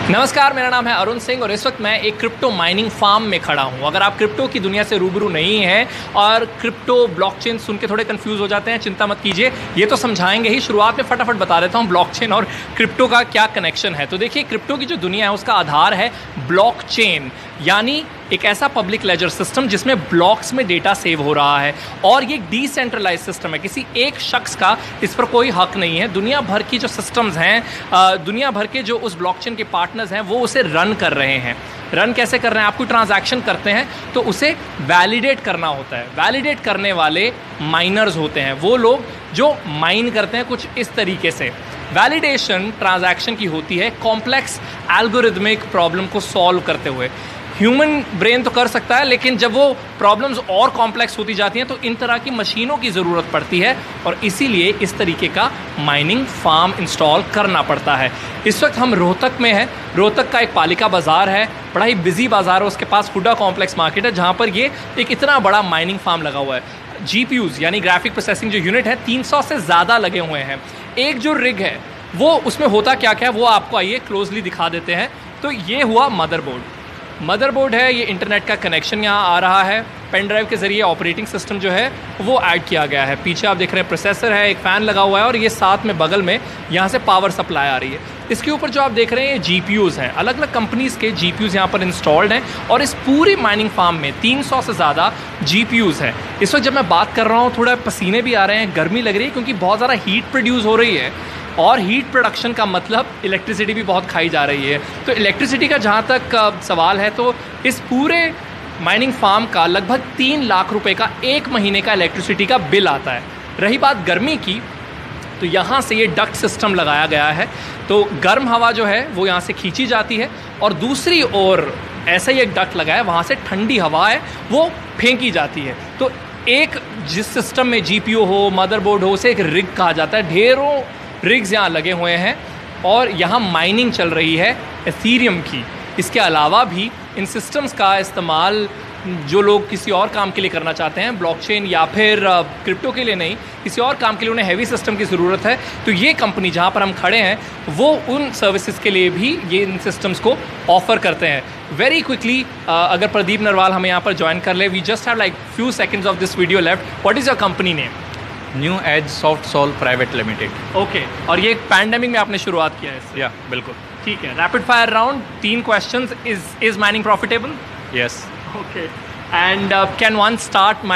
नमस्कार, मेरा नाम है अरुण सिंह और इस वक्त मैं एक क्रिप्टो माइनिंग फार्म में खड़ा हूं। अगर आप क्रिप्टो की दुनिया से रूबरू नहीं हैं और क्रिप्टो ब्लॉकचेन सुन के थोड़े कंफ्यूज हो जाते हैं, चिंता मत कीजिए, ये तो समझाएंगे ही। शुरुआत में फटाफट बता देता हूं ब्लॉकचेन और क्रिप्टो का क्या कनेक्शन है। तो देखिए, क्रिप्टो की जो दुनिया है उसका आधार है ब्लॉकचेन, यानी एक ऐसा पब्लिक लेजर सिस्टम जिसमें ब्लॉक्स में डेटा सेव हो रहा है और ये डिसेंट्रलाइज सिस्टम है। किसी एक शख्स का इस पर कोई हक नहीं है। दुनिया भर की जो सिस्टम्स हैं, दुनिया भर के जो उस ब्लॉकचेन के पार्टनर्स हैं वो उसे रन कर रहे हैं। रन कैसे कर रहे हैं? आप कोई ट्रांजैक्शन करते हैं तो उसे वैलिडेट करना होता है। वैलिडेट करने वाले माइनर्स होते हैं, वो लोग जो माइन करते हैं कुछ इस तरीके से। वैलिडेशन ट्रांजैक्शन की होती है कॉम्प्लेक्स एल्गोरिथमिक प्रॉब्लम को सॉल्व करते हुए। ह्यूमन ब्रेन तो कर सकता है, लेकिन जब वो प्रॉब्लम्स और कॉम्प्लेक्स होती जाती हैं तो इन तरह की मशीनों की ज़रूरत पड़ती है और इसीलिए इस तरीके का माइनिंग फार्म इंस्टॉल करना पड़ता है। इस वक्त हम रोहतक में हैं। रोहतक का एक पालिका बाज़ार है, बड़ा ही बिजी बाज़ार है। उसके पास हुडा कॉम्प्लेक्स मार्केट है जहाँ पर ये एक इतना बड़ा माइनिंग फार्म लगा हुआ है। GPUs यानी ग्राफिक प्रोसेसिंग जो यूनिट है 300 से ज़्यादा लगे हुए हैं। एक जो रिग है वो उसमें होता क्या क्या है वो आपको आइए क्लोजली दिखा देते हैं। तो ये हुआ मदरबोर्ड है, ये इंटरनेट का कनेक्शन यहाँ आ रहा है। पेन ड्राइव के ज़रिए ऑपरेटिंग सिस्टम जो है वो ऐड किया गया है। पीछे आप देख रहे हैं प्रोसेसर है, एक फ़ैन लगा हुआ है और ये साथ में बगल में यहाँ से पावर सप्लाई आ रही है। इसके ऊपर जो आप देख रहे हैं ये GPUs हैं, अलग अलग कंपनीज़ के GPUs यहाँ पर इंस्टॉल्ड हैं और इस पूरी माइनिंग फार्म में 300 से ज़्यादा GPUs हैं। इस वक्त जब मैं बात कर रहा हूँ थोड़ा पसीने भी आ रहे हैं, गर्मी लग रही है क्योंकि बहुत ज़्यादा हीट प्रोड्यूस हो रही है और हीट प्रोडक्शन का मतलब इलेक्ट्रिसिटी भी बहुत खाई जा रही है। तो इलेक्ट्रिसिटी का जहाँ तक सवाल है तो इस पूरे माइनिंग फार्म का लगभग 3 लाख रुपए का एक महीने का इलेक्ट्रिसिटी का बिल आता है। रही बात गर्मी की, तो यहाँ से ये डक्ट सिस्टम लगाया गया है, तो गर्म हवा जो है वो यहाँ से खींची जाती है और दूसरी ओर ऐसा ही एक डक्ट लगा है, वहाँ से ठंडी हवा है वो फेंकी जाती है। तो एक जिस सिस्टम में GPU हो, मदरबोर्ड हो, उसे एक रिग कहा जाता है। ढेरों रिग्स यहाँ लगे हुए हैं और यहाँ माइनिंग चल रही है एथीरियम की। इसके अलावा भी इन सिस्टम्स का इस्तेमाल जो लोग किसी और काम के लिए करना चाहते हैं, ब्लॉकचेन या फिर क्रिप्टो के लिए नहीं, किसी और काम के लिए उन्हें हैवी सिस्टम की ज़रूरत है, तो ये कंपनी जहाँ पर हम खड़े हैं वो उन सर्विसेज के लिए भी ये इन सिस्टम्स को ऑफ़र करते हैं। वेरी क्विकली, अगर प्रदीप नरवाल हमें यहाँ पर ज्वाइन कर ले, we just have like few seconds of this video left. What is your company name? New Age Soft Sol private limited. Okay, और ये पैंडेमिक में आपने शुरुआत किया है इससे? या बिल्कुल। ठीक है, rapid fire round, 3 questions. Is mining profitable? Yes. Okay, and can one start